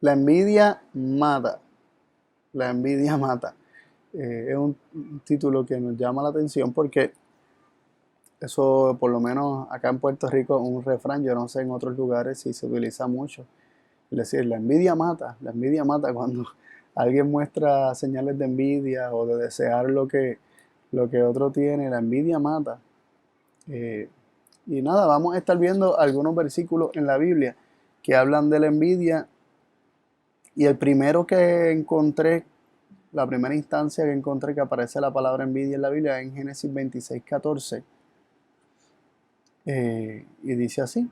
La envidia mata. La envidia mata. Es un título que nos llama la atención porque eso, por lo menos acá en Puerto Rico, es un refrán. Yo no sé en otros lugares si se utiliza mucho. Es decir, la envidia mata. La envidia mata cuando alguien muestra señales de envidia o de desear lo que otro tiene. La envidia mata. Eh, y nada, vamos a estar viendo algunos versículos en la Biblia que hablan de la envidia. Y el primero que encontré, la primera instancia que encontré que aparece la palabra envidia en la Biblia es en Génesis 26:14. Y dice así: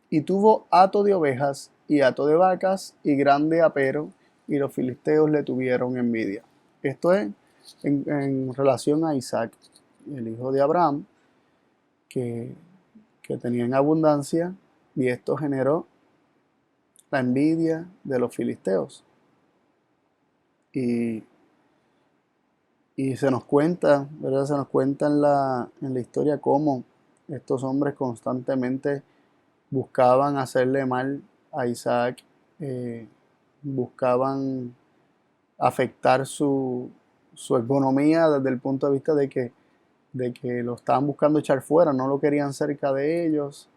Y tuvo hato de ovejas y hato de vacas y grande apero, y los filisteos le tuvieron envidia. Esto es en relación a Isaac, el hijo de Abraham, que, que tenía en abundancia, y esto generó la envidia de los filisteos. Y Y se nos cuenta, ¿verdad? Se nos cuenta en la historia cómo estos hombres constantemente buscaban hacerle mal a Isaac, eh, buscaban afectar su economía desde el punto de vista de que lo estaban buscando echar fuera, no lo querían cerca de ellos,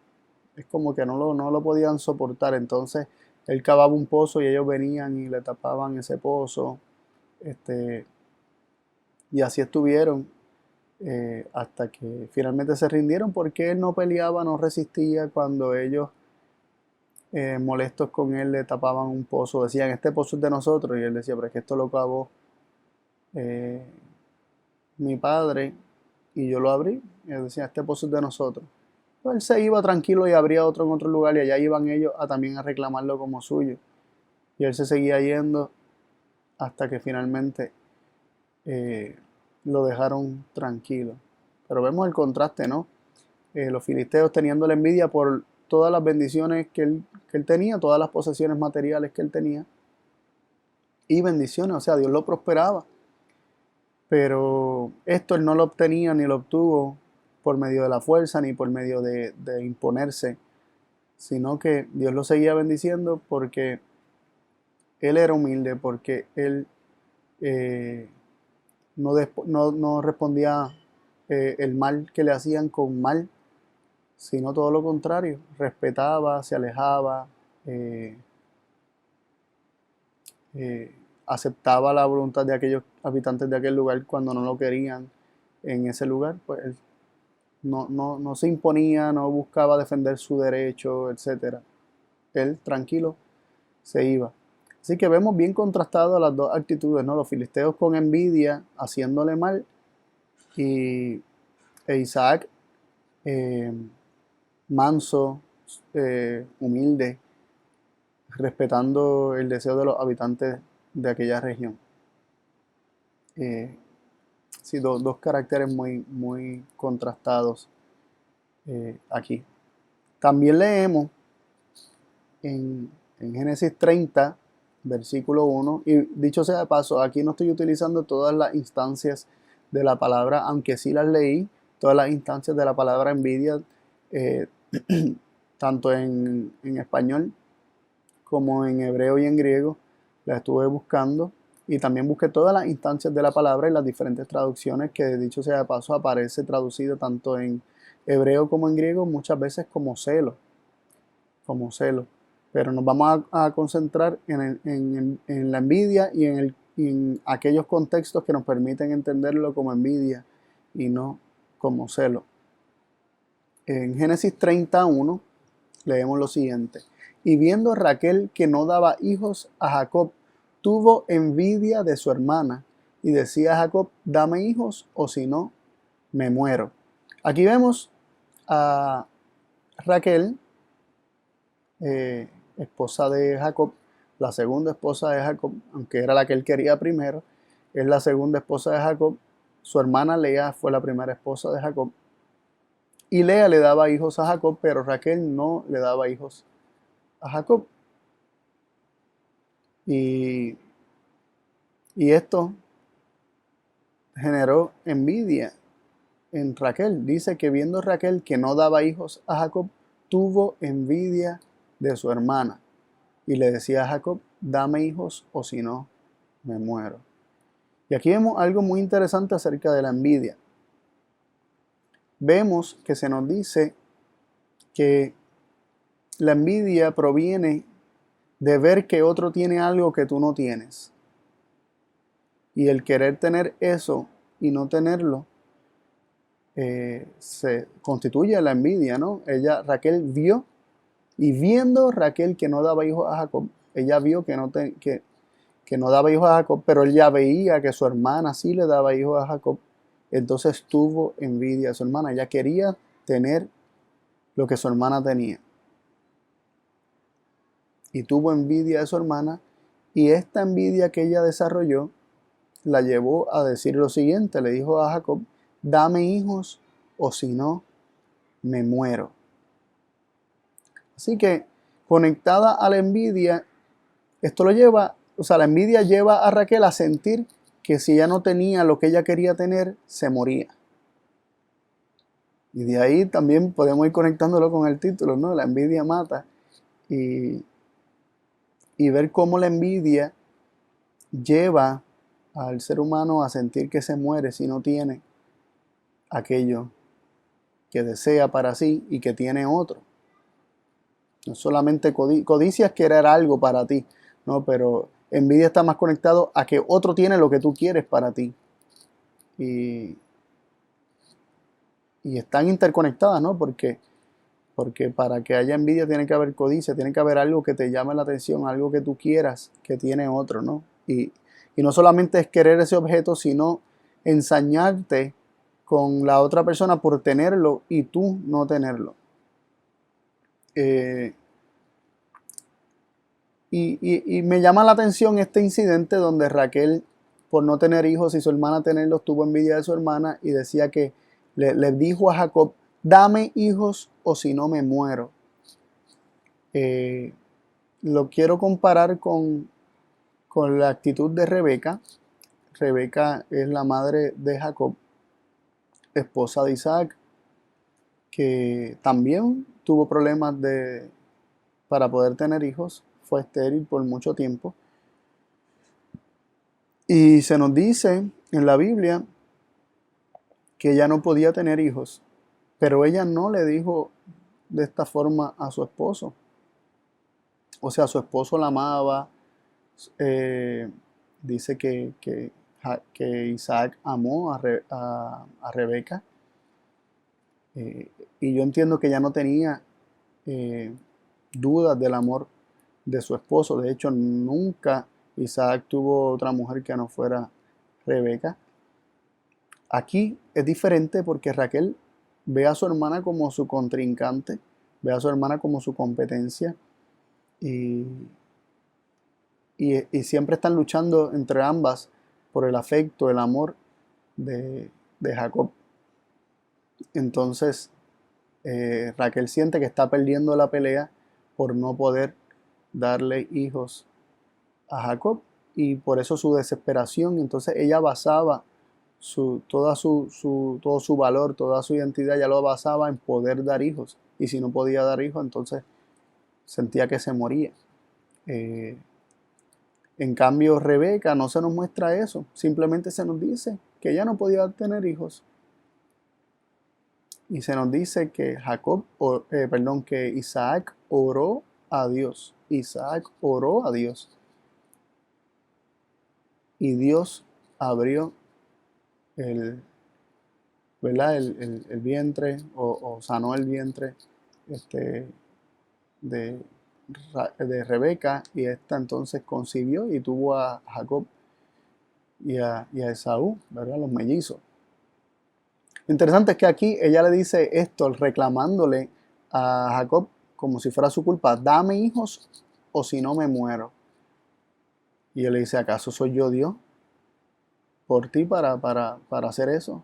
es como que no lo podían soportar. Entonces él cavaba un pozo y ellos venían y le tapaban ese pozo, este, y así estuvieron hasta que finalmente se rindieron porque él no peleaba, no resistía cuando ellos molestos con él le tapaban un pozo, decían este pozo es de nosotros y él decía pero es que esto lo cavó eh, mi padre y yo lo abrí y él decía este pozo es de nosotros. Pues él se iba tranquilo y abría otro en otro lugar y allá iban ellos también a reclamarlo como suyo y él se seguía yendo hasta que finalmente eh, lo dejaron tranquilo. Pero vemos el contraste, ¿no? Los filisteos teniendo la envidia por todas las bendiciones que él tenía, todas las posesiones materiales que él tenía, y bendiciones, o sea, Dios lo prosperaba, pero esto él no lo obtenía ni lo obtuvo por medio de la fuerza ni por medio de imponerse, sino que Dios lo seguía bendiciendo porque él era humilde, porque él eh, no respondía el mal que le hacían con mal, sino todo lo contrario, respetaba, se alejaba, eh, eh, aceptaba la voluntad de aquellos habitantes de aquel lugar cuando no lo querían en ese lugar, pues él no se imponía, no buscaba defender su derecho, etcétera. Él tranquilo se iba. Así que vemos bien contrastado las dos actitudes, ¿no? Los filisteos con envidia, haciéndole mal, y Isaac eh, manso, humilde, respetando el deseo de los habitantes de aquella región. Eh, sí, dos caracteres muy, muy contrastados aquí. También leemos en Génesis 30, versículo 1, y dicho sea de paso, aquí no estoy utilizando todas las instancias de la palabra, aunque sí las leí, todas las instancias de la palabra envidia, eh, tanto en español como en hebreo y en griego, la estuve buscando y también busqué todas las instancias de la palabra y las diferentes traducciones que, dicho sea de paso, aparece traducido tanto en hebreo como en griego, muchas veces como celo. Pero nos vamos a concentrar en la envidia y en aquellos contextos que nos permiten entenderlo como envidia y no como celo. En Génesis 31 leemos lo siguiente: Y viendo Raquel que no daba hijos a Jacob, tuvo envidia de su hermana y decía a Jacob, dame hijos o si no, me muero. Aquí vemos a Raquel, esposa de Jacob, la segunda esposa de Jacob, aunque era la que él quería primero, es la segunda esposa de Jacob. Su hermana Lea fue la primera esposa de Jacob. Y Lea le daba hijos a Jacob, pero Raquel no le daba hijos a Jacob. Y, y esto generó envidia en Raquel. Dice que viendo Raquel que no daba hijos a Jacob, tuvo envidia de su hermana. y le decía a Jacob, dame hijos o si no, me muero. Y aquí vemos algo muy interesante acerca de la envidia. Vemos que se nos dice que la envidia proviene de ver que otro tiene algo que tú no tienes. Y el querer tener eso y no tenerlo, se constituye la envidia, ¿no? Raquel vio, y viendo Raquel que no daba hijos a Jacob, ella vio que no daba hijos a Jacob, pero él ya veía que su hermana sí le daba hijos a Jacob. Entonces tuvo envidia de su hermana. Ella quería tener lo que su hermana tenía. Y tuvo envidia de su hermana. Y esta envidia que ella desarrolló la llevó a decir lo siguiente. Le dijo a Jacob, dame hijos o si no, me muero. Así que conectada a la envidia, esto lo lleva, o sea, la envidia lleva a Raquel a sentir que si ella no tenía lo que ella quería tener, se moría. Y de ahí también podemos ir conectándolo con el título, ¿no? La envidia mata. Y ver cómo la envidia lleva al ser humano a sentir que se muere si no tiene aquello que desea para sí y que tiene otro. No solamente codicia es querer algo para ti, ¿no? Pero envidia está más conectado a que otro tiene lo que tú quieres para ti. Y están interconectadas, ¿no? Porque para que haya envidia tiene que haber codicia, tiene que haber algo que te llame la atención, algo que tú quieras, que tiene otro, ¿no? Y no solamente es querer ese objeto, sino ensañarte con la otra persona por tenerlo y tú no tenerlo. Y me llama la atención este incidente donde Raquel, por no tener hijos y su hermana tenerlos, tuvo envidia de su hermana y decía que le dijo a Jacob, dame hijos o si no me muero. Lo quiero comparar con la actitud de Rebeca. Rebeca es la madre de Jacob, esposa de Isaac, que también tuvo problemas para poder tener hijos, fue estéril por mucho tiempo. Y se nos dice en la Biblia que ella no podía tener hijos, pero ella no le dijo de esta forma a su esposo. O sea, su esposo la amaba. Dice que Isaac amó a Rebeca. Y yo entiendo que ella no tenía dudas del amor de su esposo. De hecho, nunca Isaac tuvo otra mujer que no fuera Rebeca. Aquí es diferente porque Raquel ve a su hermana como su contrincante, ve a su hermana como su competencia y siempre están luchando entre ambas por el afecto, el amor de Jacob. Entonces, Raquel siente que está perdiendo la pelea por no poder darle hijos a Jacob y por eso su desesperación. Entonces ella basaba todo su valor, toda su identidad, ya lo basaba en poder dar hijos. Y si no podía dar hijos, entonces sentía que se moría. En cambio, Rebeca no se nos muestra eso. Simplemente se nos dice que ella no podía tener hijos. Y se nos dice que que Isaac oró a Dios. Isaac oró a Dios. Y Dios abrió ¿verdad? el vientre o sanó el vientre de Rebeca, y esta entonces concibió y tuvo a Jacob y a Esaú, ¿verdad? Los mellizos. Lo interesante es que aquí ella le dice esto, reclamándole a Jacob como si fuera su culpa, dame hijos o si no me muero. Y él le dice, ¿acaso soy yo Dios por ti para hacer eso?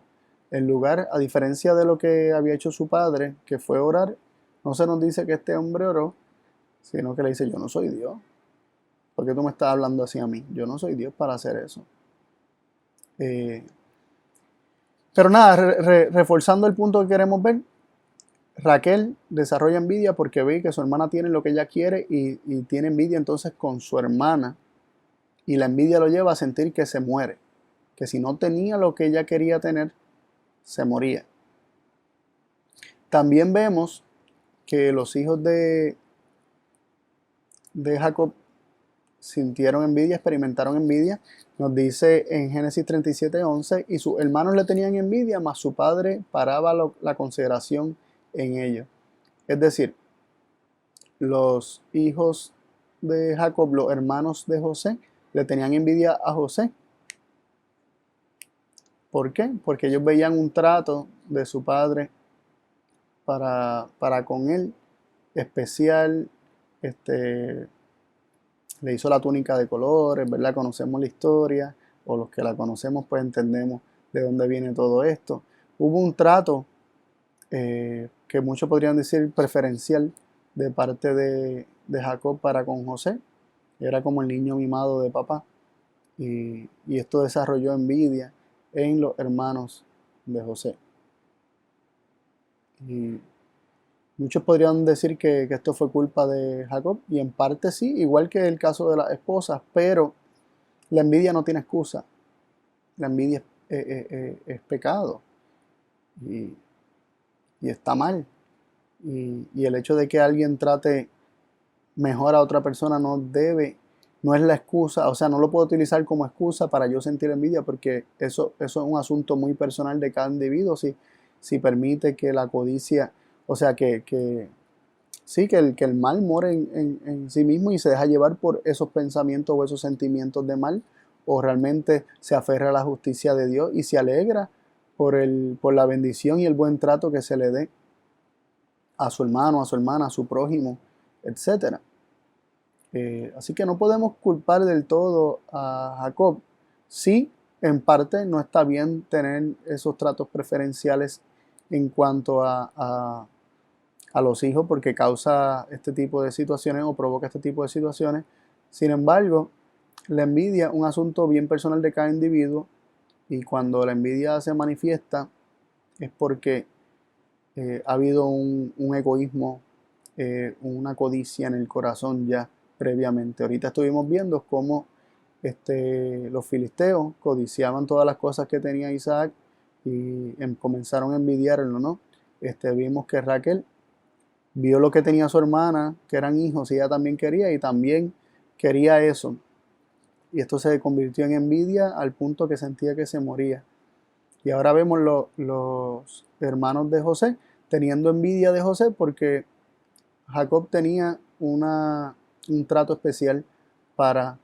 En lugar, a diferencia de lo que había hecho su padre, que fue orar, no se nos dice que este hombre oró, sino que le dice, yo no soy Dios. ¿Por qué tú me estás hablando así a mí? Yo no soy Dios para hacer eso. Pero nada, reforzando el punto que queremos ver, Raquel desarrolla envidia porque ve que su hermana tiene lo que ella quiere y tiene envidia entonces con su hermana, y la envidia lo lleva a sentir que se muere, que si no tenía lo que ella quería tener, se moría. También vemos que los hijos de Jacob sintieron envidia, experimentaron envidia. Nos dice en Génesis 37:11, y sus hermanos le tenían envidia, mas su padre paraba la consideración en ellos. Es decir, los hijos de Jacob, los hermanos de José, le tenían envidia a José. ¿Por qué? Porque ellos veían un trato de su padre para con él especial. Le hizo la túnica de colores, ¿verdad? Conocemos la historia, o los que la conocemos pues entendemos de dónde viene todo esto. Hubo un trato que muchos podrían decir preferencial de parte de Jacob para con José. Era como el niño mimado de papá, y esto desarrolló envidia en los hermanos de José. Y muchos podrían decir que esto fue culpa de Jacob, y en parte sí, igual que el caso de las esposas, pero la envidia no tiene excusa. La envidia es pecado, y, y está mal. Y el hecho de que alguien trate mejor a otra persona no es la excusa, o sea, no lo puedo utilizar como excusa para yo sentir envidia, porque eso es un asunto muy personal de cada individuo, si permite que la codicia, o sea, sí, que el mal more en sí mismo y se deja llevar por esos pensamientos o esos sentimientos de mal, o realmente se aferra a la justicia de Dios y se alegra por la bendición y el buen trato que se le dé a su hermano, a su hermana, a su prójimo, etcétera. Así que no podemos culpar del todo a Jacob. Sí, en parte no está bien tener esos tratos preferenciales en cuanto a los hijos, porque causa este tipo de situaciones o provoca este tipo de situaciones. Sin embargo, la envidia es un asunto bien personal de cada individuo, y cuando la envidia se manifiesta es porque ha habido un egoísmo, una codicia en el corazón ya previamente. Ahorita estuvimos viendo cómo los filisteos codiciaban todas las cosas que tenía Isaac y comenzaron a envidiarlo, ¿no? Vimos que Raquel vio lo que tenía su hermana, que eran hijos, y ella también quería, y también quería eso. Y esto se convirtió en envidia al punto que sentía que se moría. Y ahora vemos los hermanos de José teniendo envidia de José porque Jacob tenía un trato especial para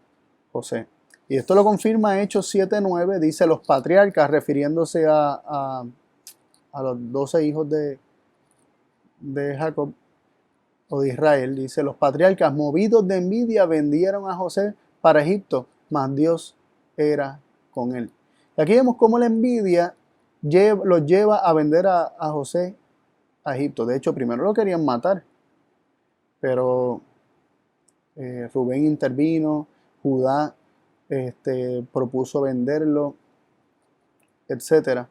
José. Y esto lo confirma Hechos 7:9, dice los patriarcas, refiriéndose a los 12 hijos de Jacob o de Israel. Dice, los patriarcas, movidos de envidia, vendieron a José para Egipto, mas Dios era con él. Y aquí vemos cómo la envidia los lleva a vender a José a Egipto. De hecho, primero lo querían matar, pero Rubén intervino, Judá propuso venderlo, etcétera.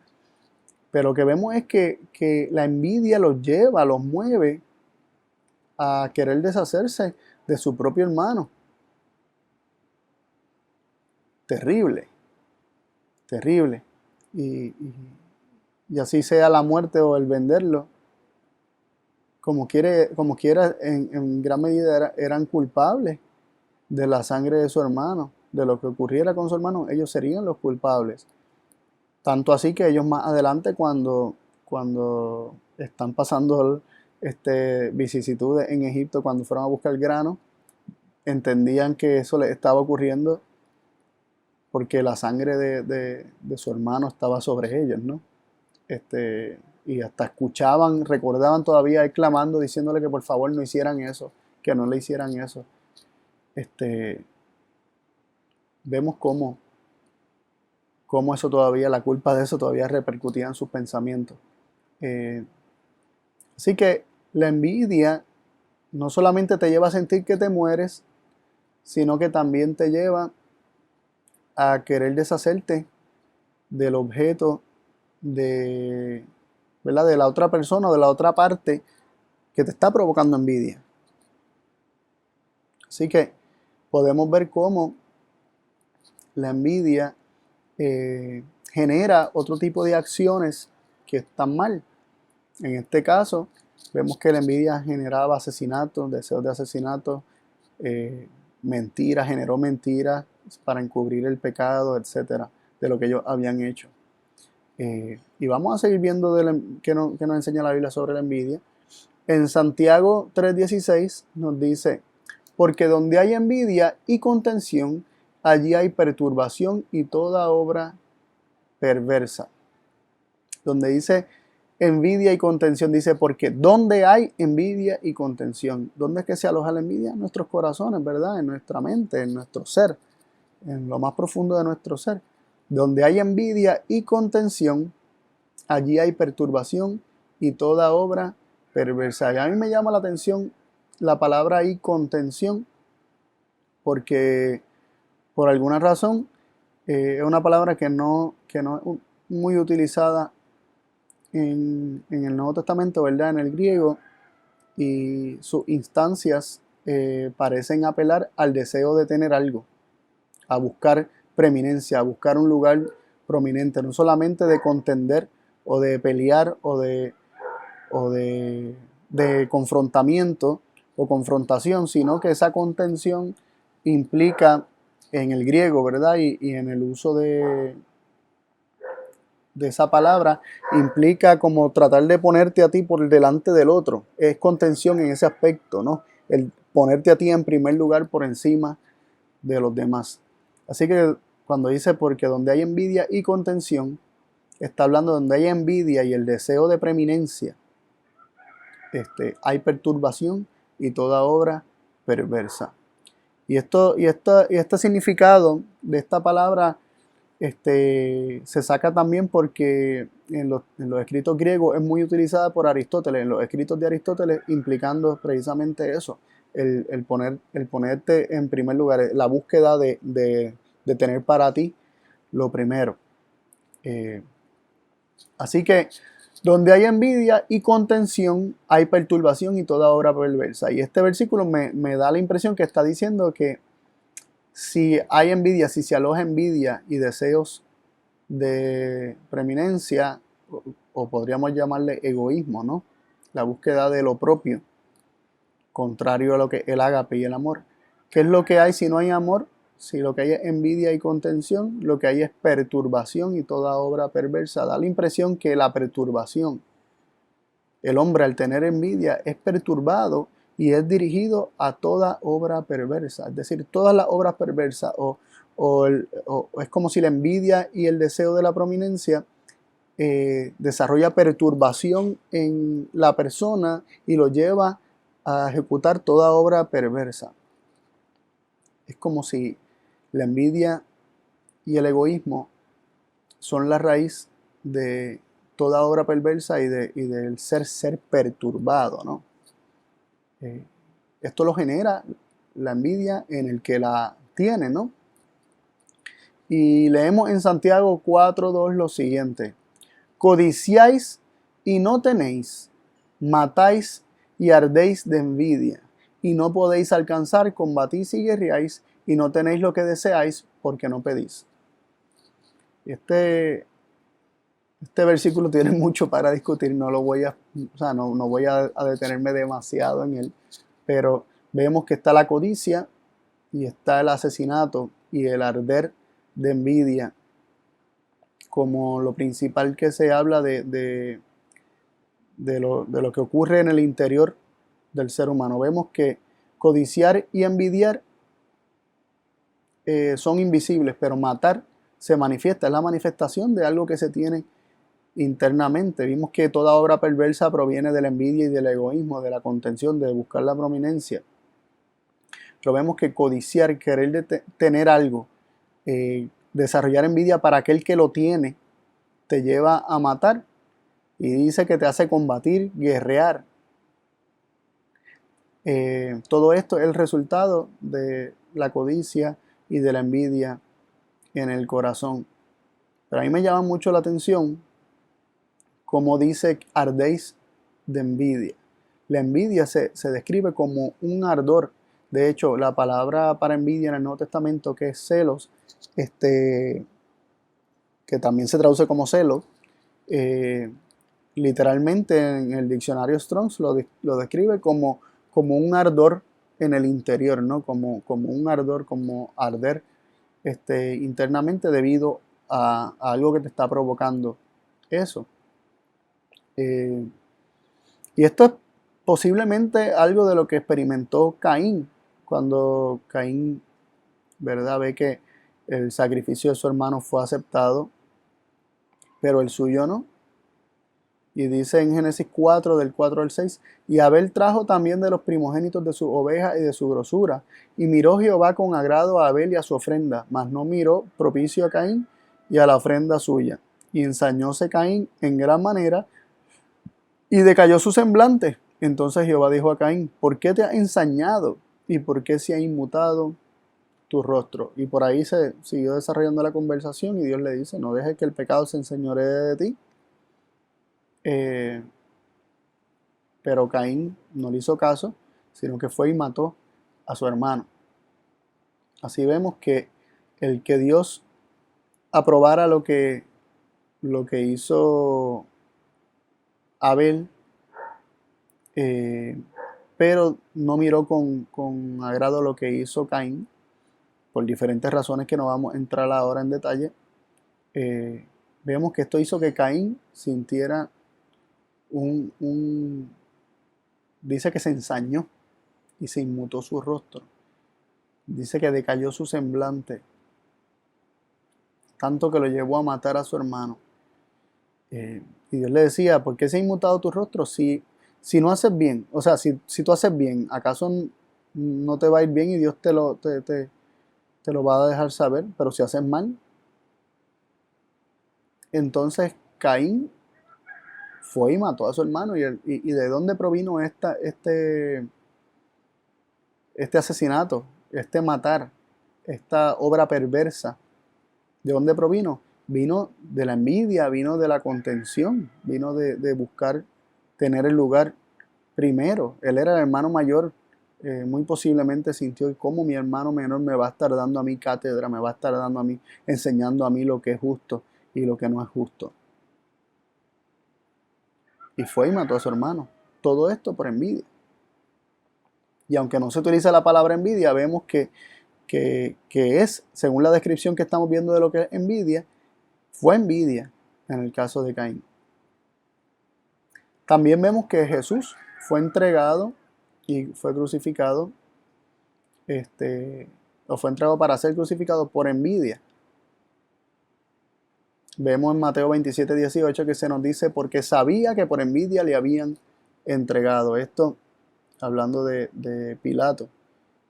Pero lo que vemos es que la envidia los lleva, los mueve a querer deshacerse de su propio hermano. Terrible, terrible. Y así sea la muerte o el venderlo, como quiera, en gran medida eran culpables de la sangre de su hermano, de lo que ocurriera con su hermano, ellos serían los culpables. Tanto así que ellos más adelante, cuando están pasando vicisitudes en Egipto, cuando fueron a buscar grano, entendían que eso les estaba ocurriendo porque la sangre de su hermano estaba sobre ellos, ¿no? Y hasta escuchaban, recordaban todavía él clamando, diciéndole que por favor no hicieran eso, que no le hicieran eso. Vemos cómo eso todavía, la culpa de eso todavía repercutía en sus pensamientos. Así que la envidia no solamente te lleva a sentir que te mueres, sino que también te lleva a querer deshacerte del objeto de, ¿verdad? De la otra persona o de la otra parte que te está provocando envidia. Así que podemos ver cómo la envidia genera otro tipo de acciones que están mal. En este caso, vemos que la envidia generaba asesinatos, deseos de asesinato, mentiras, generó mentiras para encubrir el pecado, etcétera, de lo que ellos habían hecho. Y vamos a seguir viendo qué nos enseña la Biblia sobre la envidia. En Santiago 3:16 nos dice: porque donde hay envidia y contención, allí hay perturbación y toda obra perversa. Donde dice envidia y contención, dice porque donde hay envidia y contención. ¿Dónde es que se aloja la envidia? En nuestros corazones, ¿verdad? En nuestra mente, en nuestro ser, en lo más profundo de nuestro ser. Donde hay envidia y contención, allí hay perturbación y toda obra perversa. Y a mí me llama la atención la palabra ahí contención, porque por alguna razón es una palabra que no es muy utilizada en el Nuevo Testamento, ¿verdad? En el griego, y sus instancias parecen apelar al deseo de tener algo, a buscar preeminencia, a buscar un lugar prominente, no solamente de contender o de pelear de confrontamiento o confrontación, sino que esa contención implica en el griego, ¿verdad? Y en el uso de esa palabra, implica como tratar de ponerte a ti por delante del otro. Es contención en ese aspecto, ¿no? El ponerte a ti en primer lugar por encima de los demás. Así que cuando dice porque donde hay envidia y contención, está hablando donde hay envidia y el deseo de preeminencia, hay perturbación y toda obra perversa. Y este significado de esta palabra se saca también porque en los escritos griegos es muy utilizada por Aristóteles, en los escritos de Aristóteles, implicando precisamente eso, el ponerte en primer lugar, la búsqueda de tener para ti lo primero. Así que donde hay envidia y contención, hay perturbación y toda obra perversa. Y este versículo me da la impresión que está diciendo que si hay envidia, si se aloja envidia y deseos de preeminencia, o podríamos llamarle egoísmo, ¿no? La búsqueda de lo propio, contrario a lo que el ágape y el amor. ¿Qué es lo que hay si no hay amor? Si lo que hay es envidia y contención, lo que hay es perturbación y toda obra perversa. Da la impresión que la perturbación, el hombre al tener envidia es perturbado y es dirigido a toda obra perversa. Es decir, todas las obras perversas o es como si la envidia y el deseo de la prominencia desarrolla perturbación en la persona y lo lleva a ejecutar toda obra perversa. Es como si la envidia y el egoísmo son la raíz de toda obra perversa y del ser perturbado, ¿no? Esto lo genera la envidia en el que la tiene, ¿no? Y leemos en Santiago 4:2 lo siguiente: codiciáis y no tenéis, matáis y ardéis de envidia, y no podéis alcanzar, combatís y guerreáis, y no tenéis lo que deseáis, porque no pedís. Este versículo tiene mucho para discutir, no voy a detenerme demasiado en él, pero vemos que está la codicia y está el asesinato y el arder de envidia como lo principal que se habla de lo que ocurre en el interior del ser humano. Vemos que codiciar y envidiar son invisibles, pero matar se manifiesta, es la manifestación de algo que se tiene internamente. Vimos que toda obra perversa proviene de la envidia y del egoísmo, de la contención, de buscar la prominencia. Pero vemos que codiciar, querer tener algo, desarrollar envidia para aquel que lo tiene, te lleva a matar, y dice que te hace combatir, guerrear. Todo esto es el resultado de la codicia y de la envidia en el corazón. Pero a mí me llama mucho la atención como dice, ardéis de envidia. La envidia se describe como un ardor. De hecho, la palabra para envidia en el Nuevo Testamento, que es celos, que también se traduce como celo, literalmente en el diccionario Strong's lo describe como un ardor en el interior, ¿no? Como un ardor, como arder internamente debido a algo que te está provocando eso. Y esto es posiblemente algo de lo que experimentó Caín, cuando Caín, ¿verdad?, ve que el sacrificio de su hermano fue aceptado, pero el suyo no. Y dice en Génesis 4, del 4 al 6, y Abel trajo también de los primogénitos de su oveja y de su grosura. Y miró Jehová con agrado a Abel y a su ofrenda, mas no miró propicio a Caín y a la ofrenda suya. Y ensañóse Caín en gran manera, y decayó su semblante. Entonces Jehová dijo a Caín, ¿por qué te has ensañado? ¿Y por qué se ha inmutado tu rostro? Y por ahí se siguió desarrollando la conversación y Dios le dice, no dejes que el pecado se enseñoree de ti. Pero Caín no le hizo caso, sino que fue y mató a su hermano. Así vemos que el que Dios aprobara lo que hizo Abel, pero no miró con agrado lo que hizo Caín, por diferentes razones que no vamos a entrar ahora en detalle. Vemos que esto hizo que Caín sintiera dice que se ensañó y se inmutó su rostro. Dice que decayó su semblante, tanto que lo llevó a matar a su hermano. Y Dios le decía, ¿por qué se ha inmutado tu rostro? Si no haces bien, o sea, si tú haces bien, ¿acaso no te va a ir bien y Dios te lo va a dejar saber? Pero si haces mal. Entonces Caín fue y mató a su hermano. ¿Y de dónde provino este asesinato, este matar, esta obra perversa? ¿De dónde provino? Vino de la envidia, vino de la contención, vino de buscar tener el lugar primero. Él era el hermano mayor, muy posiblemente sintió cómo mi hermano menor me va a estar dando a mí cátedra, me va a estar dando a mí, enseñando a mí lo que es justo y lo que no es justo. Y fue y mató a su hermano. Todo esto por envidia. Y aunque no se utiliza la palabra envidia, vemos que es, según la descripción que estamos viendo de lo que es envidia, fue envidia en el caso de Caín. También vemos que Jesús fue entregado y fue crucificado, o fue entregado para ser crucificado por envidia. Vemos en Mateo 27, 18 que se nos dice, porque sabía que por envidia le habían entregado. Esto hablando de Pilato,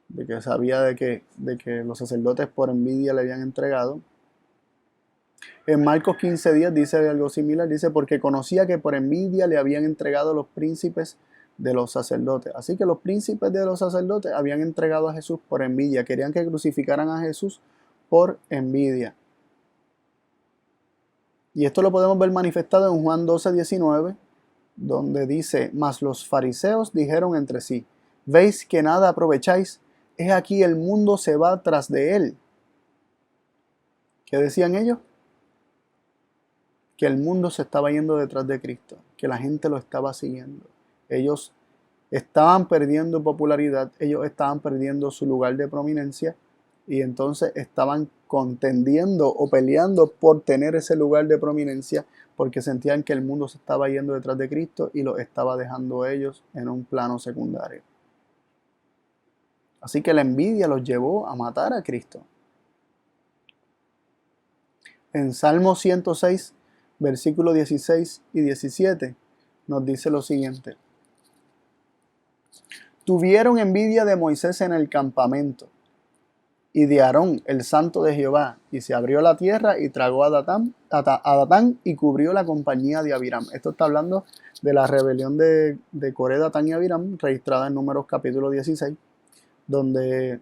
de que sabía de que los sacerdotes por envidia le habían entregado. En Marcos 15:10 dice algo similar, dice, porque conocía que por envidia le habían entregado los príncipes de los sacerdotes. Así que los príncipes de los sacerdotes habían entregado a Jesús por envidia, querían que crucificaran a Jesús por envidia. Y esto lo podemos ver manifestado en Juan 12:19, donde dice, mas los fariseos dijeron entre sí, ¿veis que nada aprovecháis? He aquí el mundo se va tras de él. ¿Qué decían ellos? Que el mundo se estaba yendo detrás de Cristo, que la gente lo estaba siguiendo. Ellos estaban perdiendo popularidad, ellos estaban perdiendo su lugar de prominencia y entonces estaban contendiendo o peleando por tener ese lugar de prominencia porque sentían que el mundo se estaba yendo detrás de Cristo y los estaba dejando ellos en un plano secundario. Así que la envidia los llevó a matar a Cristo. En Salmo 106, versículos 16 y 17, nos dice lo siguiente. Tuvieron envidia de Moisés en el campamento y de Aarón, el santo de Jehová, y se abrió la tierra y tragó a Datán y cubrió la compañía de Abiram. Esto está hablando de la rebelión de Coré, Datán y Abiram, registrada en Números capítulo 16, donde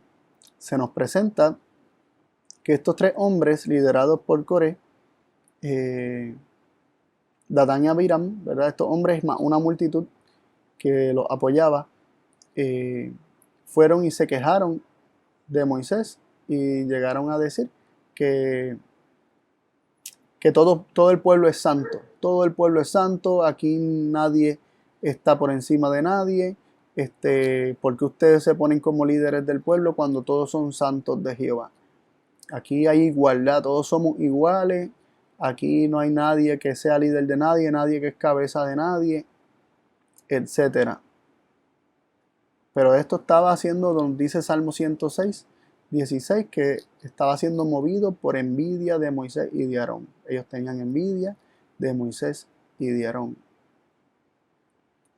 se nos presenta que estos tres hombres liderados por Coré Datán y Abiram, ¿verdad? Estos hombres más una multitud que los apoyaba, eh, fueron y se quejaron de Moisés y llegaron a decir que, que todo el pueblo es santo, todo el pueblo es santo, aquí nadie está por encima de nadie, porque ustedes se ponen como líderes del pueblo cuando todos son santos de Jehová. Aquí hay igualdad, todos somos iguales, aquí no hay nadie que sea líder de nadie, nadie que es cabeza de nadie, etcétera. Pero esto estaba haciendo, donde dice Salmo 106, 16, que estaba siendo movido por envidia de Moisés y de Aarón. Ellos tenían envidia de Moisés y de Aarón.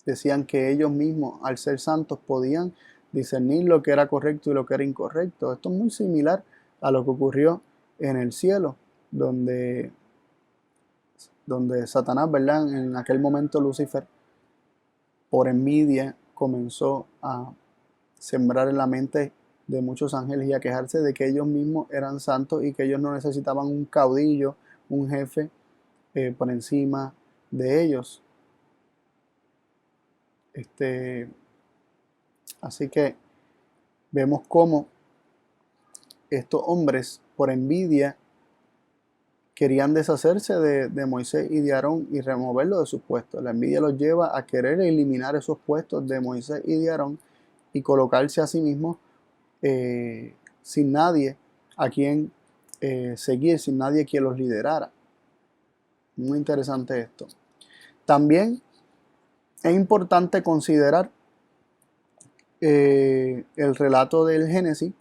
Decían que ellos mismos, al ser santos, podían discernir lo que era correcto y lo que era incorrecto. Esto es muy similar a lo que ocurrió en el cielo, donde Satanás, ¿verdad? En aquel momento Lucifer, por envidia, comenzó a sembrar en la mente de muchos ángeles y a quejarse de que ellos mismos eran santos y que ellos no necesitaban un caudillo, un jefe por encima de ellos. Así que vemos cómo estos hombres, por envidia, querían deshacerse de Moisés y de Aarón y removerlo de sus puestos. La envidia los lleva a querer eliminar esos puestos de Moisés y de Aarón y colocarse a sí mismos sin nadie a quien seguir, sin nadie quien los liderara. Muy interesante esto. También es importante considerar el relato del Génesis.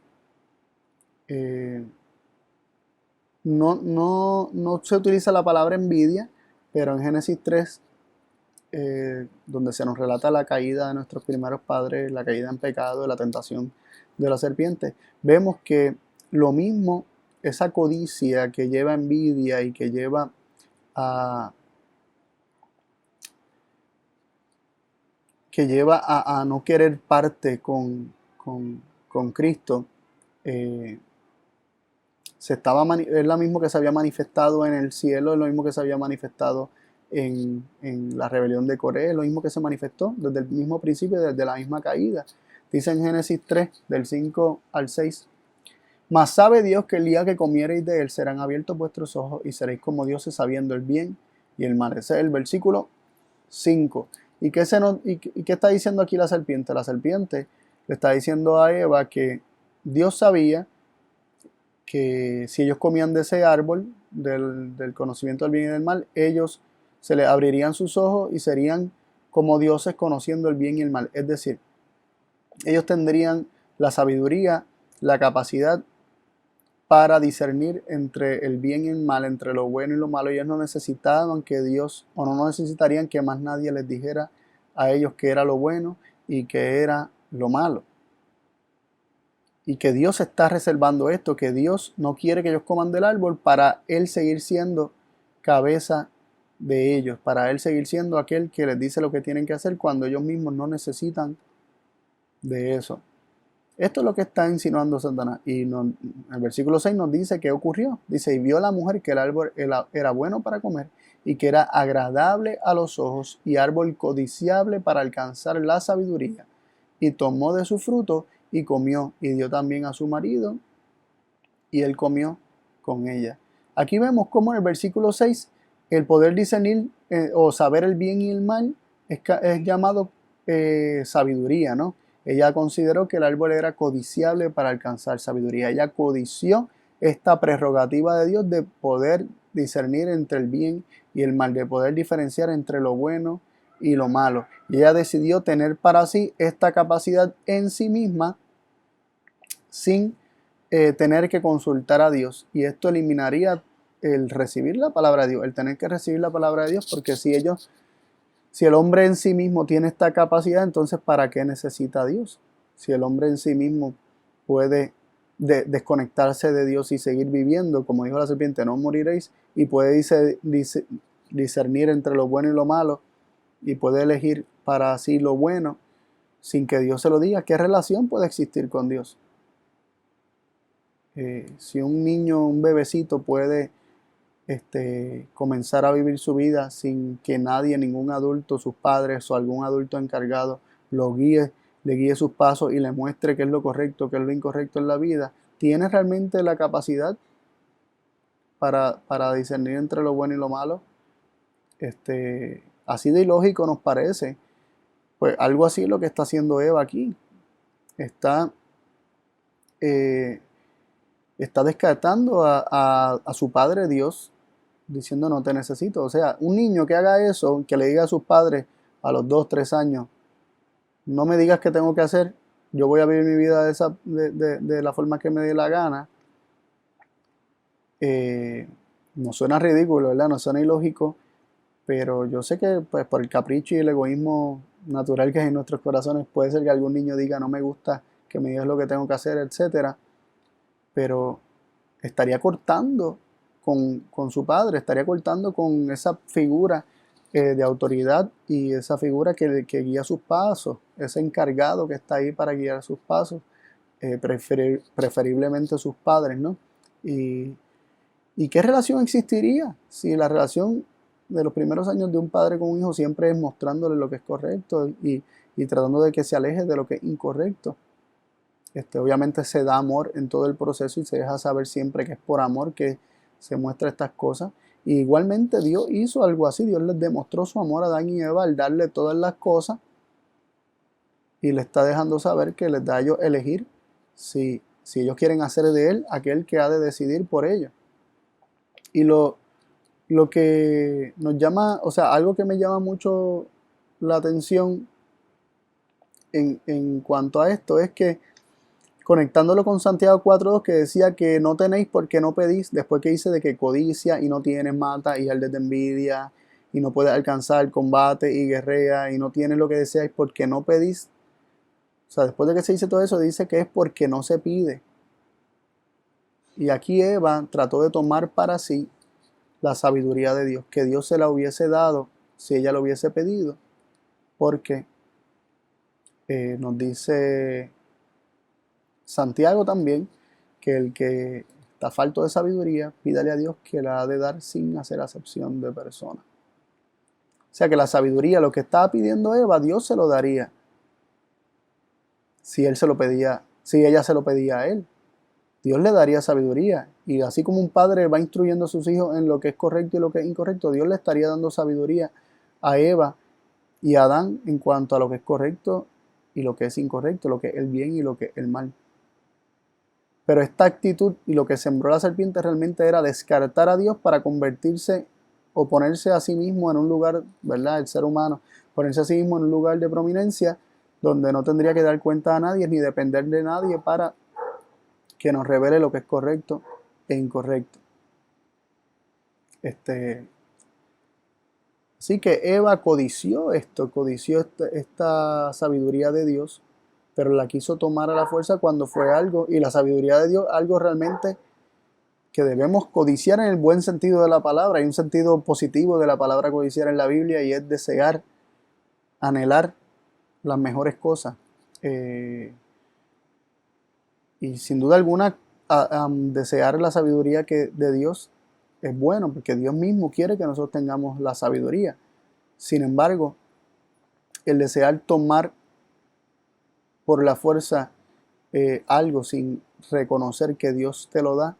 No se utiliza la palabra envidia, pero en Génesis 3, donde se nos relata la caída de nuestros primeros padres, la caída en pecado, la tentación de la serpiente, vemos que lo mismo, esa codicia que lleva envidia y que lleva a, a no querer parte con Cristo, es lo mismo que se había manifestado en el cielo, es lo mismo que se había manifestado en la rebelión de Coré, es lo mismo que se manifestó desde el mismo principio, desde la misma caída. Dice en Génesis 3, del 5 al 6, mas sabe Dios que el día que comiereis de él serán abiertos vuestros ojos y seréis como dioses sabiendo el bien y el mal. Ese es el versículo 5. ¿Y qué está diciendo aquí la serpiente? La serpiente le está diciendo a Eva que Dios sabía que si ellos comían de ese árbol del conocimiento del bien y del mal, ellos se les abrirían sus ojos y serían como dioses conociendo el bien y el mal. Es decir, ellos tendrían la sabiduría, la capacidad para discernir entre el bien y el mal, entre lo bueno y lo malo. Ellos no necesitaban que Dios, o no necesitarían que más nadie les dijera a ellos qué era lo bueno y qué era lo malo. Y que Dios está reservando esto, que Dios no quiere que ellos coman del árbol para Él seguir siendo cabeza de ellos, para Él seguir siendo aquel que les dice lo que tienen que hacer cuando ellos mismos no necesitan de eso. Esto es lo que está insinuando Satanás. Y el versículo 6 nos dice qué ocurrió. Dice, y vio la mujer que el árbol era bueno para comer y que era agradable a los ojos y árbol codiciable para alcanzar la sabiduría. Y tomó de su fruto y comió y dio también a su marido y él comió con ella. Aquí vemos cómo en el versículo 6 el poder discernir o saber el bien y el mal es llamado sabiduría, ¿no? Ella consideró que el árbol era codiciable para alcanzar sabiduría. Ella codició esta prerrogativa de Dios de poder discernir entre el bien y el mal, de poder diferenciar entre lo bueno y lo malo. Y ella decidió tener para sí esta capacidad en sí misma sin tener que consultar a Dios. Y esto eliminaría el recibir la palabra de Dios, el tener que recibir la palabra de Dios, porque si el hombre en sí mismo tiene esta capacidad, entonces ¿para qué necesita a Dios? Si el hombre en sí mismo puede desconectarse de Dios y seguir viviendo, como dijo la serpiente, no moriréis, y puede discernir entre lo bueno y lo malo, y puede elegir para sí lo bueno, sin que Dios se lo diga, ¿qué relación puede existir con Dios? Si un niño, un bebecito puede comenzar a vivir su vida sin que nadie, ningún adulto, sus padres o algún adulto encargado lo guíe, le guíe sus pasos y le muestre qué es lo correcto, qué es lo incorrecto en la vida, tiene realmente la capacidad para discernir entre lo bueno y lo malo. Así de ilógico nos parece. Pues algo así es lo que está haciendo Eva aquí. Está, eh, está descartando a su padre Dios, diciendo no te necesito. O sea, un niño que haga eso, que le diga a sus padres a los 2, 3 años, no me digas qué tengo que hacer, yo voy a vivir mi vida de la forma que me dé la gana. No suena ridículo, ¿verdad? No suena ilógico, pero yo sé que pues, por el capricho y el egoísmo natural que hay en nuestros corazones, puede ser que algún niño diga no me gusta que me digas lo que tengo que hacer, etcétera, pero estaría cortando con su padre, estaría cortando con esa figura de autoridad y esa figura que guía sus pasos, ese encargado que está ahí para guiar sus pasos, preferiblemente sus padres, ¿no? Y, ¿Y qué relación existiría si la relación de los primeros años de un padre con un hijo siempre es mostrándole lo que es correcto y tratando de que se aleje de lo que es incorrecto? Obviamente se da amor en todo el proceso y se deja saber siempre que es por amor que se muestra estas cosas. Y igualmente Dios hizo algo así, Dios les demostró su amor a Adán y Eva al darle todas las cosas y le está dejando saber que les da a ellos elegir si ellos quieren hacer de él aquel que ha de decidir por ellos. Y lo que nos llama, o sea, algo que me llama mucho la atención en cuanto a esto es que conectándolo con Santiago 4.2 que decía que no tenéis porque no pedís, después que dice de que codicia y no tienes, mata y ardes de envidia y no puedes alcanzar, combate y guerrea y no tienes lo que deseáis porque no pedís. O sea, después de que se dice todo eso, dice que es porque no se pide. Y aquí Eva trató de tomar para sí la sabiduría de Dios, que Dios se la hubiese dado si ella lo hubiese pedido, porque nos dice Santiago también que el que está falto de sabiduría, pídale a Dios que la ha de dar sin hacer acepción de persona. O sea que la sabiduría, lo que estaba pidiendo Eva, Dios se lo daría si él se lo pedía, si ella se lo pedía a él. Dios le daría sabiduría. Y así como un padre va instruyendo a sus hijos en lo que es correcto y lo que es incorrecto, Dios le estaría dando sabiduría a Eva y a Adán en cuanto a lo que es correcto y lo que es incorrecto, lo que es el bien y lo que es el mal. Pero esta actitud y lo que sembró la serpiente realmente era descartar a Dios para convertirse o ponerse a sí mismo en un lugar, ¿verdad? El ser humano, ponerse a sí mismo en un lugar de prominencia donde no tendría que dar cuenta a nadie ni depender de nadie para que nos revele lo que es correcto e incorrecto. Así que Eva codició esta sabiduría de Dios, pero la quiso tomar a la fuerza cuando fue algo, y la sabiduría de Dios, algo realmente que debemos codiciar en el buen sentido de la palabra. Hay un sentido positivo de la palabra codiciar en la Biblia y es desear, anhelar las mejores cosas. Y sin duda alguna, desear la sabiduría de Dios es bueno, porque Dios mismo quiere que nosotros tengamos la sabiduría. Sin embargo, el desear tomar por la fuerza algo sin reconocer que Dios te lo da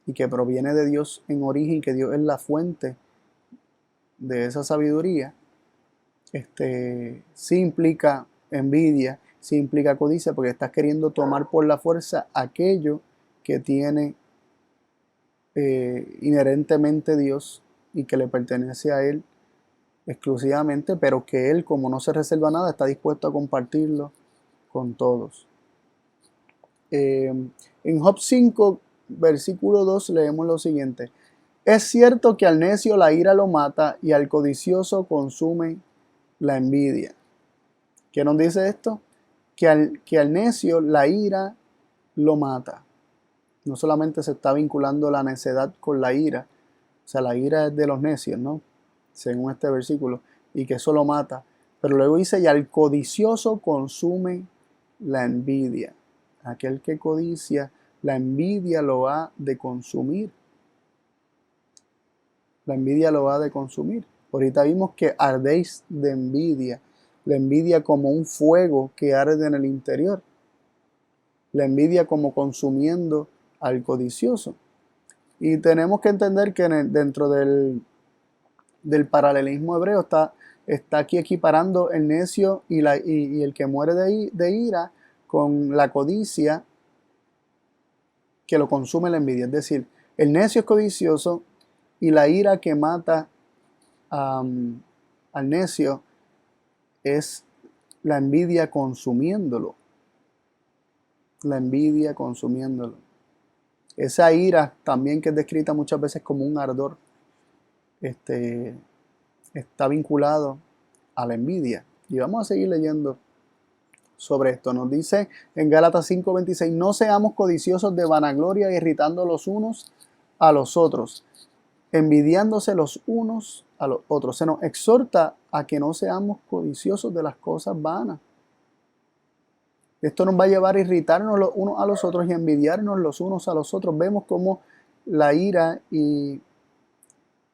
y que proviene de Dios en origen, que Dios es la fuente de esa sabiduría, sí implica envidia, sí implica codicia, porque estás queriendo tomar por la fuerza aquello que tiene inherentemente Dios y que le pertenece a Él exclusivamente, pero que Él, como no se reserva nada, está dispuesto a compartirlo con todos. En Job 5, versículo 2, leemos lo siguiente: es cierto que al necio la ira lo mata y al codicioso consume la envidia. ¿Qué nos dice esto? Que al necio la ira lo mata. No solamente se está vinculando la necedad con la ira, o sea, la ira es de los necios, ¿no? Según este versículo, y que eso lo mata. Pero luego dice, y al codicioso consume la envidia. Aquel que codicia, la envidia lo ha de consumir. La envidia lo ha de consumir. Ahorita vimos que ardéis de envidia. La envidia como un fuego que arde en el interior. La envidia como consumiendo al codicioso. Y tenemos que entender que dentro del paralelismo hebreo está aquí equiparando el necio y el que muere de ira con la codicia que lo consume la envidia. Es decir, el necio es codicioso y la ira que mata al necio es la envidia consumiéndolo. La envidia consumiéndolo. Esa ira también, que es descrita muchas veces como un ardor, está vinculado a la envidia. Y vamos a seguir leyendo sobre esto. Nos dice en Gálatas 5:26, no seamos codiciosos de vanagloria, irritando los unos a los otros, envidiándose los unos a los otros. Se nos exhorta a que no seamos codiciosos de las cosas vanas. Esto nos va a llevar a irritarnos los unos a los otros y a envidiarnos los unos a los otros. Vemos cómo la ira y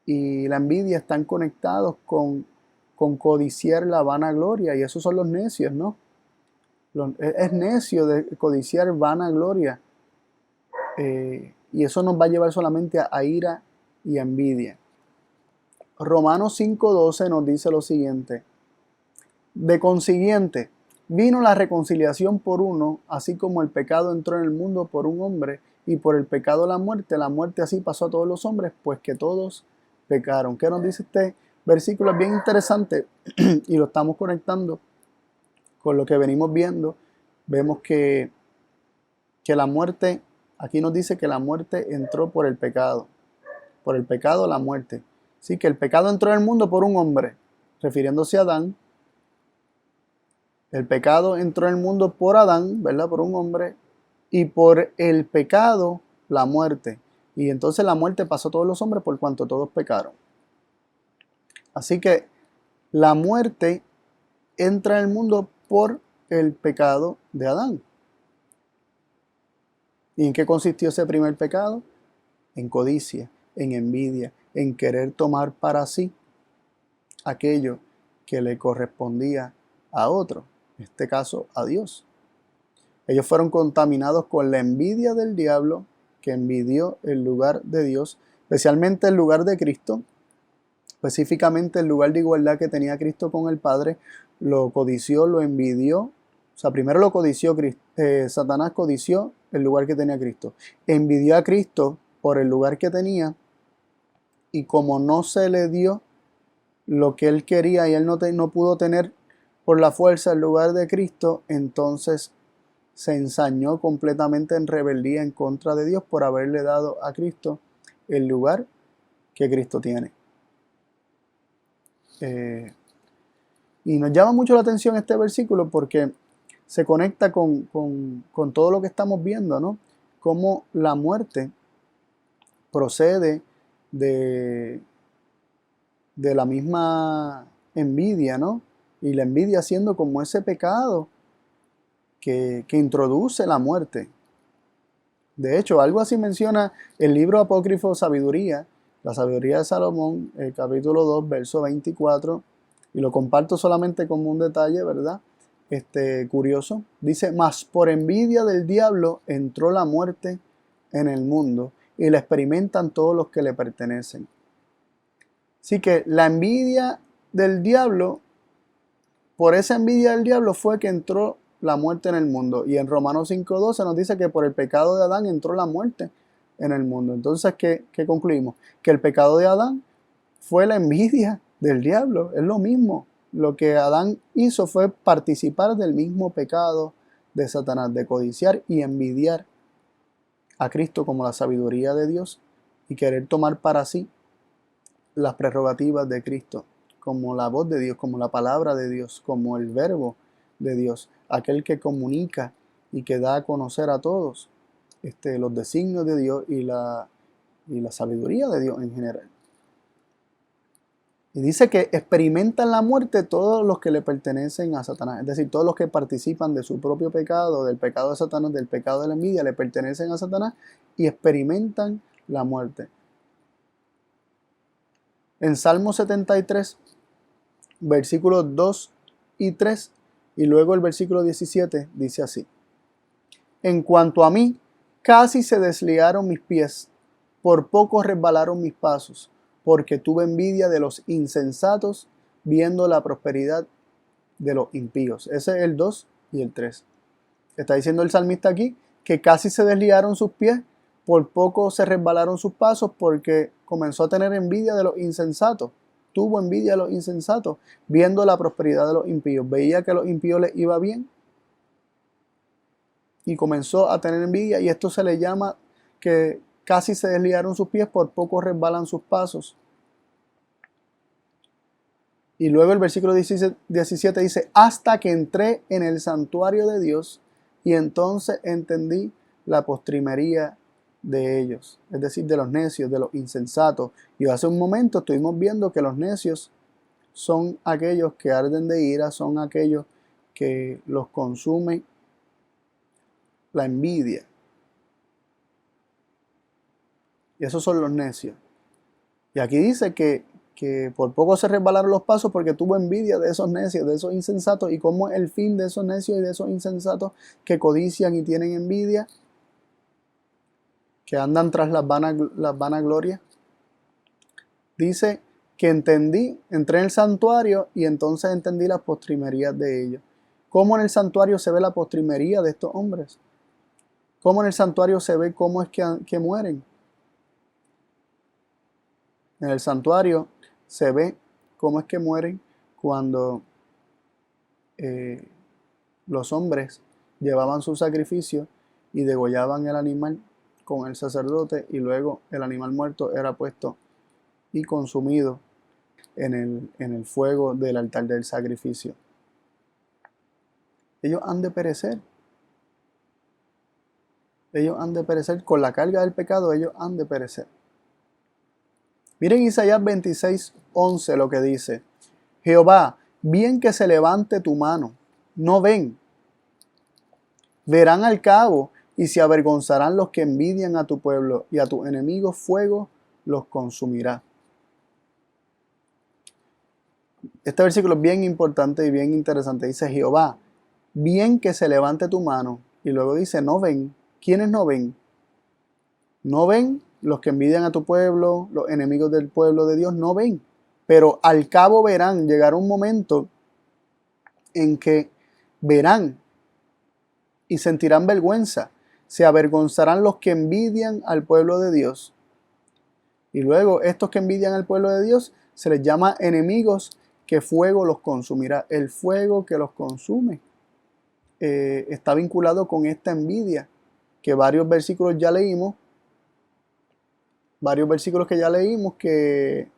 la envidia están conectados con codiciar la vanagloria, y esos son los necios, ¿no? Es necio de codiciar vanagloria, y eso nos va a llevar solamente a ira y a envidia. Romanos 5:12 nos dice lo siguiente: de consiguiente, vino la reconciliación por uno, así como el pecado entró en el mundo por un hombre, y por el pecado la muerte así pasó a todos los hombres, pues que todos pecaron. ¿Qué nos dice este versículo? Es bien interesante y lo estamos conectando con lo que venimos viendo. Vemos que la muerte, aquí nos dice que la muerte entró por el pecado la muerte. Sí, que el pecado entró en el mundo por un hombre, refiriéndose a Adán. El pecado entró en el mundo por Adán, ¿verdad? Por un hombre, y por el pecado la muerte. Y entonces la muerte pasó a todos los hombres por cuanto todos pecaron. Así que la muerte entra en el mundo por el pecado de Adán. ¿Y en qué consistió ese primer pecado? En codicia, en envidia, en querer tomar para sí aquello que le correspondía a otro, en este caso a Dios. Ellos fueron contaminados con la envidia del diablo, que envidió el lugar de Dios, especialmente el lugar de Cristo, específicamente el lugar de igualdad que tenía Cristo con el Padre. Lo codició, lo envidió. O sea, primero lo codició, Satanás codició el lugar que tenía Cristo. Envidió a Cristo por el lugar que tenía, y como no se le dio lo que él quería y él no pudo tener por la fuerza el lugar de Cristo, entonces se ensañó completamente en rebeldía en contra de Dios por haberle dado a Cristo el lugar que Cristo tiene. Y nos llama mucho la atención este versículo porque se conecta con todo lo que estamos viendo, ¿no? Cómo la muerte procede de la misma envidia, ¿no? Y la envidia siendo como ese pecado que introduce la muerte. De hecho, algo así menciona el libro apócrifo Sabiduría, la sabiduría de Salomón, el capítulo 2, verso 24, y lo comparto solamente como un detalle, ¿verdad? Curioso. Dice, mas por envidia del diablo entró la muerte en el mundo, y la experimentan todos los que le pertenecen. Así que la envidia del diablo, por esa envidia del diablo fue que entró la muerte en el mundo. Y en Romanos 5:12 nos dice que por el pecado de Adán entró la muerte en el mundo. Entonces, ¿qué concluimos? Que el pecado de Adán fue la envidia del diablo. Es lo mismo. Lo que Adán hizo fue participar del mismo pecado de Satanás, de codiciar y envidiar a Cristo como la sabiduría de Dios y querer tomar para sí las prerrogativas de Cristo, como la voz de Dios, como la palabra de Dios, como el verbo de Dios, aquel que comunica y que da a conocer a todos los designios de Dios y la sabiduría de Dios en general. Y dice que experimentan la muerte todos los que le pertenecen a Satanás, es decir, todos los que participan de su propio pecado, del pecado de Satanás, del pecado de la envidia, le pertenecen a Satanás y experimentan la muerte. En Salmo 73, versículos 2 y 3, y luego el versículo 17 dice así: En cuanto a mí, casi se desliaron mis pies, por poco resbalaron mis pasos, porque tuve envidia de los insensatos, viendo la prosperidad de los impíos. Ese es el 2 y el 3. Está diciendo el salmista aquí que casi se desliaron sus pies, por poco se resbalaron sus pasos, porque comenzó a tener envidia de los insensatos. Tuvo envidia de los insensatos, viendo la prosperidad de los impíos. Veía que a los impíos les iba bien y comenzó a tener envidia, y esto se le llama que casi se desliaron sus pies, por poco resbalan sus pasos. Y luego el versículo 17 dice: hasta que entré en el santuario de Dios, y entonces entendí la postrimería de ellos, es decir, de los necios, de los insensatos. Y hace un momento estuvimos viendo que los necios son aquellos que arden de ira, son aquellos que los consume la envidia. Y esos son los necios. Y aquí dice que por poco se resbalaron los pasos, porque tuvo envidia de esos necios, de esos insensatos. ¿Y cómo es el fin de esos necios y de esos insensatos que codician y tienen envidia? Que andan tras las vanaglorias. Dice que entré en el santuario, y entonces entendí las postrimerías de ellos. ¿Cómo en el santuario se ve la postrimería de estos hombres? ¿Cómo en el santuario se ve cómo es que mueren? En el santuario se ve cómo es que mueren cuando los hombres llevaban su sacrificio y degollaban el animal con el sacerdote, y luego el animal muerto era puesto y consumido en el fuego del altar del sacrificio. Ellos han de perecer. Ellos han de perecer con la carga del pecado. Ellos han de perecer. Miren Isaías 26:11 lo que dice: Jehová, bien que se levante tu mano, no ven. Verán al cabo y se avergonzarán los que envidian a tu pueblo, y a tus enemigos fuego los consumirá. Este versículo es bien importante y bien interesante. Dice: Jehová, bien que se levante tu mano. Y luego dice: no ven. ¿Quiénes no ven? No ven los que envidian a tu pueblo, los enemigos del pueblo de Dios, no ven. Pero al cabo verán. Llegará un momento en que verán y sentirán vergüenza. Se avergonzarán los que envidian al pueblo de Dios. Y luego estos que envidian al pueblo de Dios se les llama enemigos, que fuego los consumirá. El fuego que los consume está vinculado con esta envidia, que varios versículos ya leímos. Varios versículos que ya leímos que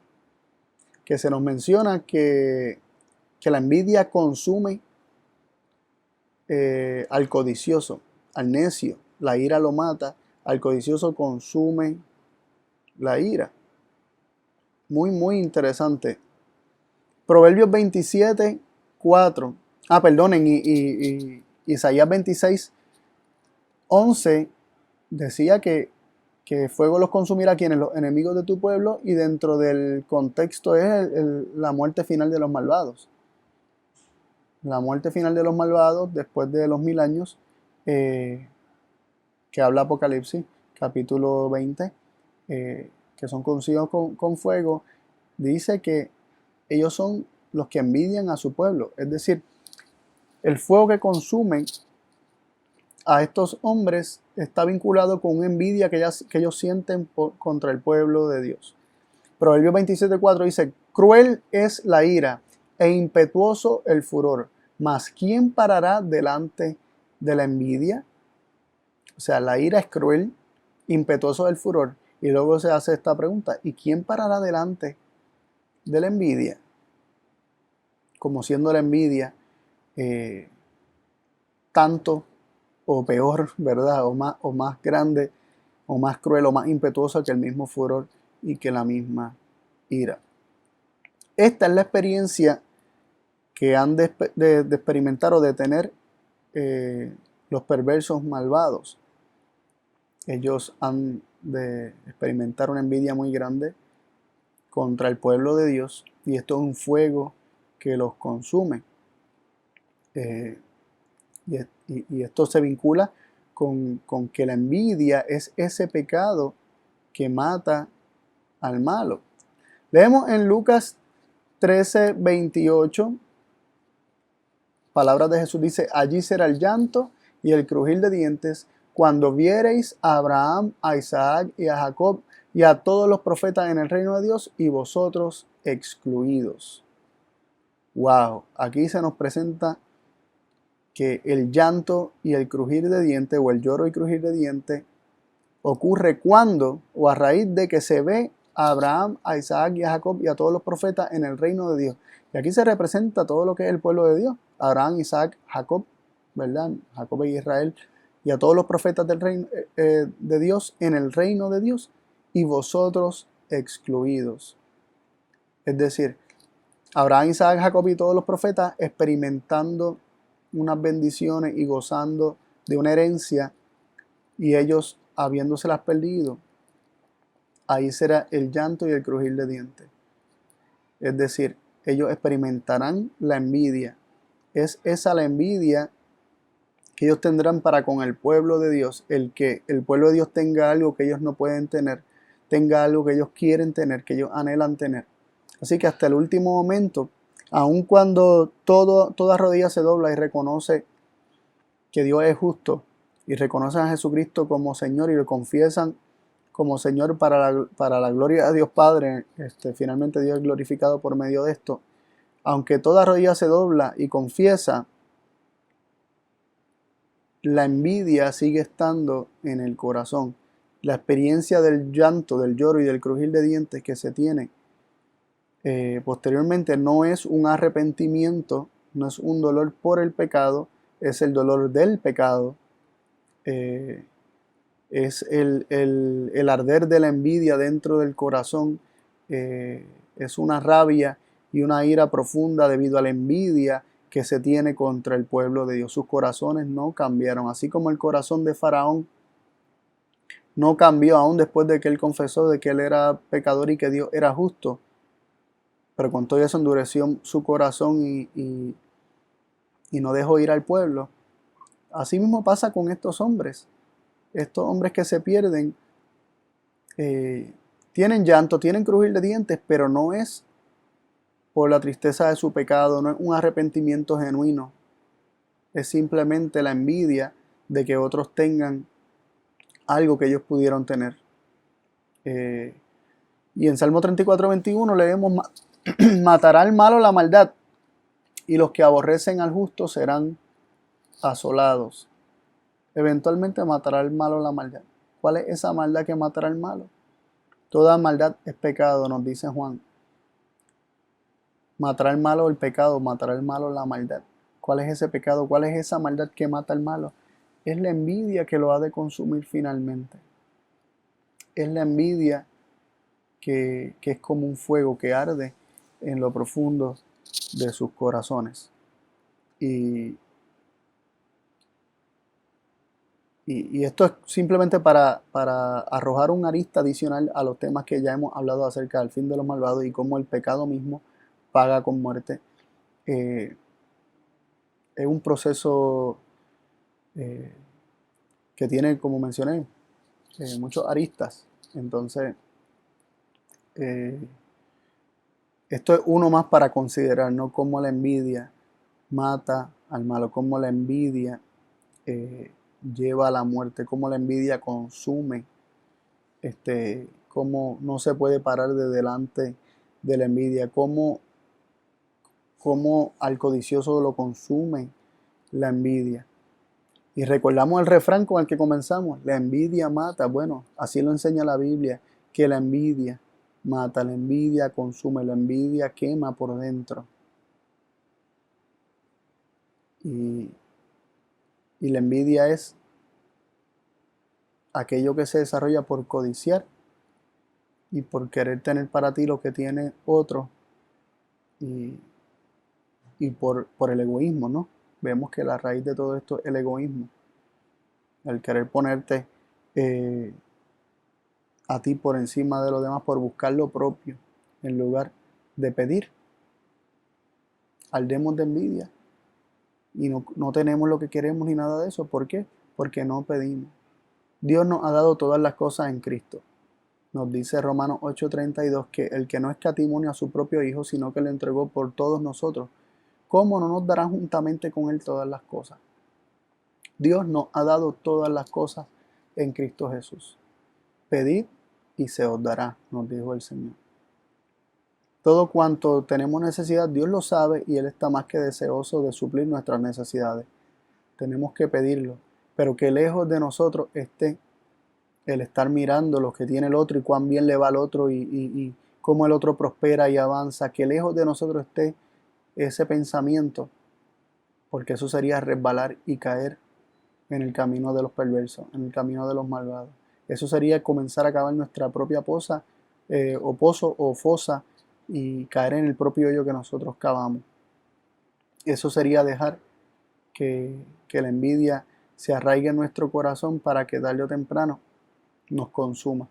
se nos menciona que la envidia consume al codicioso, al necio. La ira lo mata, al codicioso consume la ira. Muy, muy interesante. Proverbios 27:4. Perdonen, y Isaías 26:11 decía que fuego los consumirá, quienes, los enemigos de tu pueblo, y dentro del contexto es la muerte final de los malvados. La muerte final de los malvados después de los 1000 años, que habla Apocalipsis, capítulo 20, que son consumidos con fuego. Dice que ellos son los que envidian a su pueblo. Es decir, el fuego que consumen a estos hombres está vinculado con una envidia que ellos sienten contra el pueblo de Dios. Proverbios 27:4 dice: cruel es la ira e impetuoso el furor, mas ¿quién parará delante de la envidia? O sea, la ira es cruel, impetuoso el furor. Y luego se hace esta pregunta: ¿y quién parará delante de la envidia? Como siendo la envidia tanto o peor, ¿verdad? O más grande, o más cruel, o más impetuosa que el mismo furor y que la misma ira. Esta es la experiencia que han de experimentar o de tener los perversos malvados. Ellos han de experimentar una envidia muy grande contra el pueblo de Dios, y esto es un fuego que los consume. Y esto se vincula con que la envidia es ese pecado que mata al malo. Leemos en Lucas 13:28, palabras de Jesús, dice: allí será el llanto y el crujir de dientes cuando viereis a Abraham, a Isaac y a Jacob y a todos los profetas en el reino de Dios, y vosotros excluidos. Wow, aquí se nos presenta que el llanto y el crujir de dientes, o el lloro y crujir de dientes, ocurre cuando o a raíz de que se ve a Abraham, a Isaac y a Jacob y a todos los profetas en el reino de Dios. Y aquí se representa todo lo que es el pueblo de Dios: Abraham, Isaac, Jacob, ¿verdad? Jacob e Israel, y a todos los profetas del reino de Dios en el reino de Dios, y vosotros excluidos. Es decir, Abraham, Isaac, Jacob y todos los profetas experimentando unas bendiciones y gozando de una herencia, y ellos habiéndoselas perdido. Ahí será el llanto y el crujir de dientes. Es decir, ellos experimentarán la envidia. Es esa la envidia que ellos tendrán para con el pueblo de Dios, el que el pueblo de Dios tenga algo que ellos no pueden tener, tenga algo que ellos quieren tener, que ellos anhelan tener. Así que hasta el último momento, aun cuando toda rodilla se dobla y reconoce que Dios es justo, y reconocen a Jesucristo como Señor y lo confiesan como Señor para la gloria de Dios Padre, finalmente Dios es glorificado por medio de esto. Aunque toda rodilla se dobla y confiesa, la envidia sigue estando en el corazón. La experiencia del llanto, del lloro y del crujir de dientes que se tiene posteriormente no es un arrepentimiento, no es un dolor por el pecado, es el dolor del pecado. Es el arder de la envidia dentro del corazón. Es una rabia y una ira profunda debido a la envidia que se tiene contra el pueblo de Dios. Sus corazones no cambiaron, así como el corazón de Faraón no cambió aún después de que él confesó de que él era pecador y que Dios era justo, pero con todo eso endureció su corazón y no dejó ir al pueblo. Así mismo pasa con estos hombres que se pierden. Tienen llanto, tienen crujir de dientes, pero no es por la tristeza de su pecado, no es un arrepentimiento genuino, es simplemente la envidia de que otros tengan algo que ellos pudieron tener. Y en Salmo 34:21 leemos: matará al malo la maldad, y los que aborrecen al justo serán asolados. Eventualmente matará al malo la maldad. ¿Cuál es esa maldad que matará al malo? Toda maldad es pecado, nos dice Juan. Matará al malo el pecado, matará al malo la maldad. ¿Cuál es ese pecado? ¿Cuál es esa maldad que mata al malo? Es la envidia que lo ha de consumir finalmente. Es la envidia que es como un fuego que arde en lo profundo de sus corazones. Y esto es simplemente para arrojar un arista adicional a los temas que ya hemos hablado acerca del fin de los malvados y cómo el pecado mismo paga con muerte. Es un proceso que tiene, como mencioné, muchos aristas. Entonces, esto es uno más para considerar, ¿no? Cómo la envidia mata al malo, cómo la envidia lleva a la muerte, cómo la envidia consume, cómo no se puede parar de delante de la envidia, cómo al codicioso lo consume la envidia. Y recordamos el refrán con el que comenzamos: la envidia mata. Bueno, así lo enseña la Biblia, que la envidia mata, la envidia consume, la envidia quema por dentro. Y la envidia es aquello que se desarrolla por codiciar y por querer tener para ti lo que tiene otro, y por el egoísmo, ¿no? Vemos que la raíz de todo esto es el egoísmo, el querer ponerte a ti por encima de los demás, por buscar lo propio, en lugar de pedir. Ardemos de envidia y no tenemos lo que queremos ni nada de eso. ¿Por qué? Porque no pedimos. Dios nos ha dado todas las cosas en Cristo. Nos dice Romanos 8:32 que el que no escatimó ni a su propio Hijo, sino que lo entregó por todos nosotros, ¿cómo no nos dará juntamente con Él todas las cosas? Dios nos ha dado todas las cosas en Cristo Jesús. Pedid y se os dará, nos dijo el Señor. Todo cuanto tenemos necesidad, Dios lo sabe y Él está más que deseoso de suplir nuestras necesidades. Tenemos que pedirlo, pero que lejos de nosotros esté el estar mirando lo que tiene el otro y cuán bien le va al otro y cómo el otro prospera y avanza. Que lejos de nosotros esté ese pensamiento, porque eso sería resbalar y caer en el camino de los perversos, en el camino de los malvados. Eso sería comenzar a cavar nuestra propia poza, o pozo o fosa, y caer en el propio hoyo que nosotros cavamos. Eso sería dejar que la envidia se arraigue en nuestro corazón para que tarde o temprano nos consuma.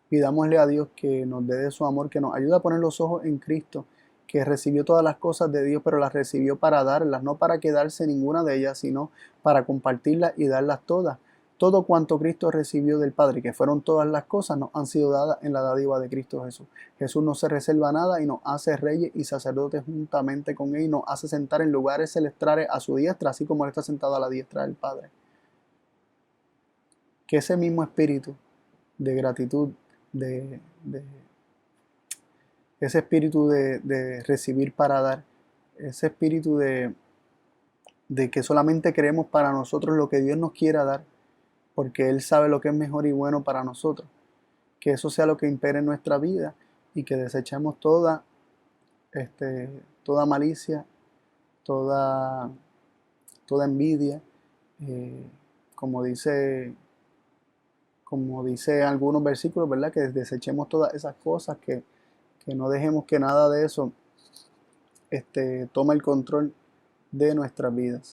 Pidámosle a Dios que nos dé de su amor, que nos ayude a poner los ojos en Cristo, que recibió todas las cosas de Dios, pero las recibió para darlas, no para quedarse ninguna de ellas, sino para compartirlas y darlas todas. Todo cuanto Cristo recibió del Padre, que fueron todas las cosas, nos han sido dadas en la dádiva de Cristo Jesús. Jesús no se reserva nada y nos hace reyes y sacerdotes juntamente con Él, y nos hace sentar en lugares celestiales a su diestra, así como Él está sentado a la diestra del Padre. Que ese mismo espíritu de gratitud, ese espíritu de recibir para dar, ese espíritu de que solamente queremos para nosotros lo que Dios nos quiera dar, porque Él sabe lo que es mejor y bueno para nosotros. Que eso sea lo que impere en nuestra vida y que desechemos toda malicia, toda envidia, eh, como dice algunos versículos, ¿verdad? Que desechemos todas esas cosas, que no dejemos que nada de eso tome el control de nuestras vidas.